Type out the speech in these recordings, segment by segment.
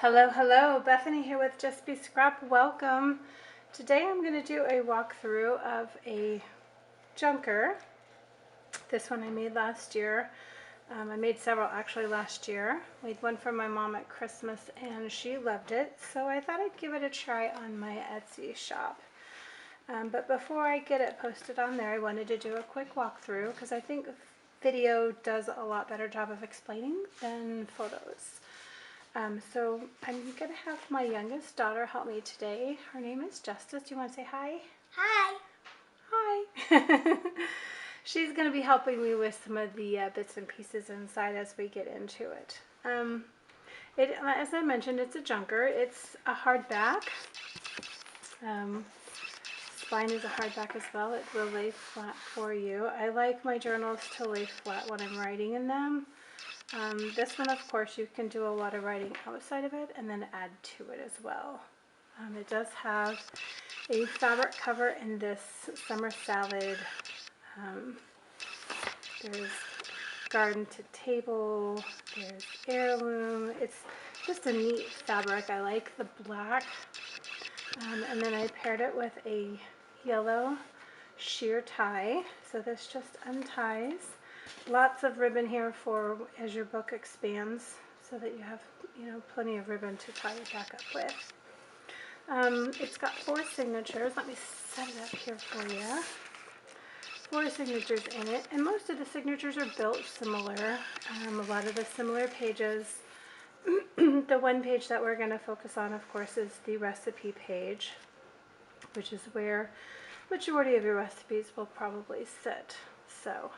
Hello, hello, Bethany here with Just Be Scrap. Welcome. Today I'm going to do a walkthrough of a junker. This one I made last year. I made several actually last year. Made one for my mom at Christmas and she loved it, so I thought I'd give it a try on my Etsy shop. But before I get it posted on there, I wanted to do a quick walkthrough because I think video does a lot better job of explaining than photos. So I'm going to have my youngest daughter help me today. Her name is Justice. Do you want to say hi? Hi. Hi. She's going to be helping me with some of the bits and pieces inside as we get into it. As I mentioned, it's a junker. It's a hardback. Spine is a hardback as well. It will lay flat for you. I like my journals to lay flat when I'm writing in them. This one, of course, you can do a lot of writing outside of it and then add to it as well. It does have a fabric cover in this summer salad. There's garden to table. There's heirloom. It's just a neat fabric. I like the black. And then I paired it with a yellow sheer tie. So this just unties. Lots of ribbon here for as your book expands, so that you have, plenty of ribbon to tie it back up with. It's got 4 signatures. Let me set it up here for you. 4 signatures in it, and most of the signatures are built similar. A lot of the similar pages. The one page that we're going to focus on, of course, is the recipe page, which is where majority of your recipes will probably sit. So.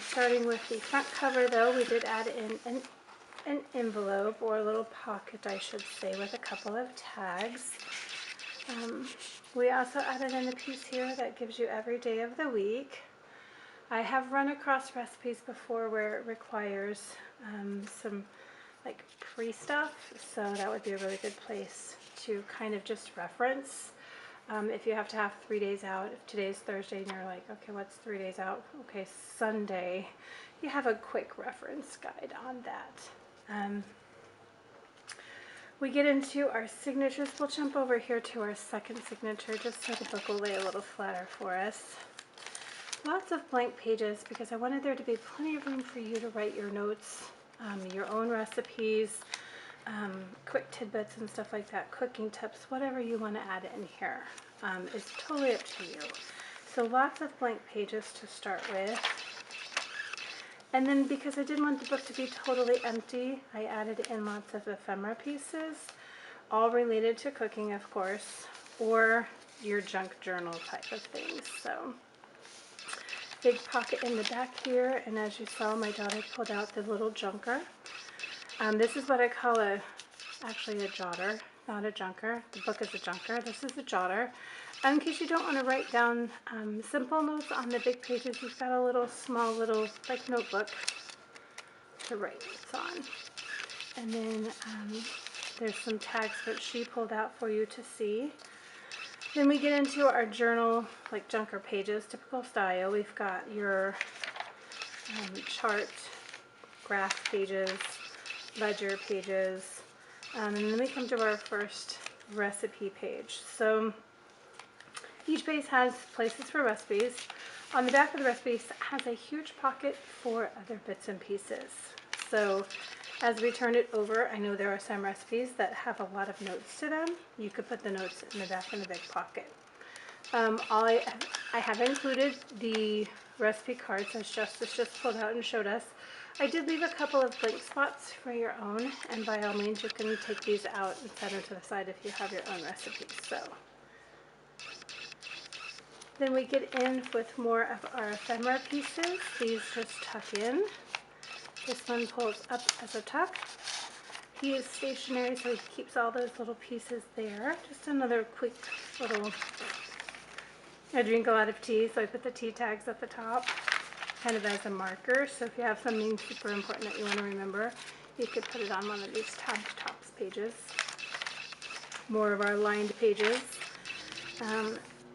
Starting with the front cover, though, we did add in an envelope, or a little pocket, I should say, with a couple of tags. We also added in a piece here that gives you every day of the week. I have run across recipes before where it requires some like pre-stuff, so that would be a really good place to kind of just reference. If you have to have 3 days out, if today's Thursday and you're like, okay, what's 3 days out? Okay, Sunday. You have a quick reference guide on that. We get into our signatures. We'll jump over here to our second signature just so the book will lay a little flatter for us. Lots of blank pages because I wanted there to be plenty of room for you to write your notes, your own recipes, quick tidbits and stuff like that, cooking tips, whatever you want to add in here. It's totally up to you. So lots of blank pages to start with. And then because I didn't want the book to be totally empty, I added in lots of ephemera pieces, all related to cooking, of course, or your junk journal type of things. So big pocket in the back here, and as you saw, my daughter pulled out the little junker. This is what I call actually a jotter, not a junker. The book is a junker. This is a jotter. In case you don't want to write down simple notes on the big pages, you've got a small little like notebook to write notes on. And then there's some tags that she pulled out for you to see. Then we get into our journal, like junker pages, typical style. We've got your chart, graph pages, ledger pages, and then we come to our first recipe page. So each page has places for recipes. On the back of the recipes has a huge pocket for other bits and pieces. So as we turn it over, I know there are some recipes that have a lot of notes to them. You could put the notes in the back in the big pocket. I have included the recipe cards as Justice just pulled out and showed us. I did leave a couple of blank spots for your own, and by all means you can take these out and set them to the side if you have your own recipes. So then we get in with more of our ephemera pieces. These just tuck in. This one pulls up as a tuck. He is stationary, so he keeps all those little pieces there. Just another quick little, I drink a lot of tea, so I put the tea tags at the top, kind of as a marker. So if you have something super important that you want to remember, you could put it on one of these tabbed tops pages. More of our lined pages.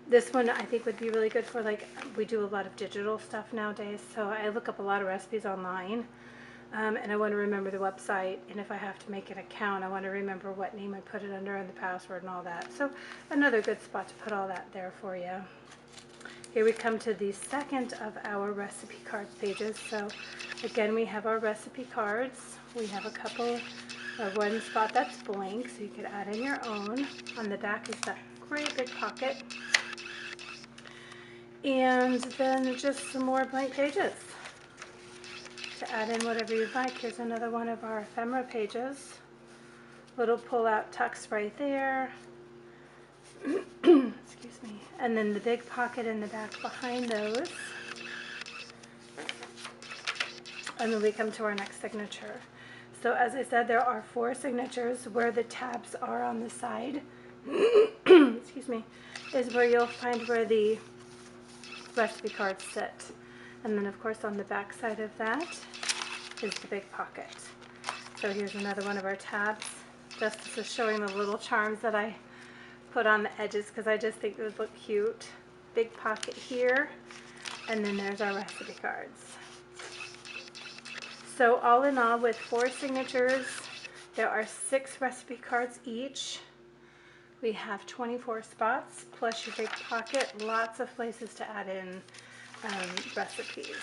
This one I think would be really good for, like, we do a lot of digital stuff nowadays, so I look up a lot of recipes online. and I want to remember the website, and if I have to make an account, I want to remember what name I put it under and the password and all that. So another good spot to put all that there for you. Here we come to the second of our recipe card pages. So again, we have our recipe cards. We have a couple, one spot that's blank, so you could add in your own. On the back is that great big pocket. And then just some more blank pages to add in whatever you'd like. Here's another one of our ephemera pages. Little pull-out tucks right there. Excuse me. And then the big pocket in the back behind those. And then we come to our next signature. So as I said, there are 4 signatures. Where the tabs are on the side, excuse me, is where you'll find where the recipe cards sit. And then of course on the back side of that is the big pocket. So here's another one of our tabs. Justice is showing the little charms that I put on the edges because I just think it would look cute. Big pocket here, and then there's our recipe cards. So all in all, with 4 signatures, there are 6 recipe cards each. We have 24 spots, plus your big pocket, lots of places to add in recipes.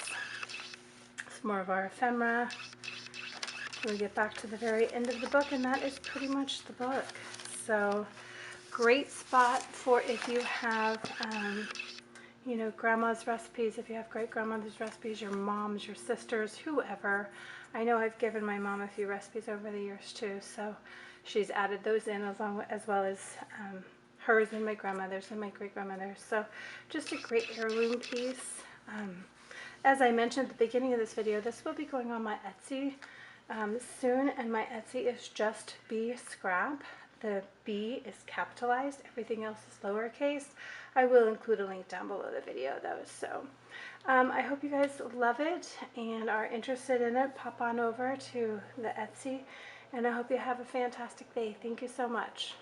Some more of our ephemera. We get back to the very end of the book, and that is pretty much the book. So great spot for if you have, you know, grandma's recipes, if you have great grandmother's recipes, your mom's, your sisters, whoever. I know I've given my mom a few recipes over the years too, so she's added those in as well as hers and my grandmother's and my great-grandmother's. So just a great heirloom piece. As I mentioned at the beginning of this video, this will be going on my Etsy soon, and my Etsy is just B Scrap. The B is capitalized, everything else is lowercase. I will include a link down below the video though. So I hope you guys love it and are interested in it. Pop on over to the Etsy, and I hope you have a fantastic day. Thank you so much.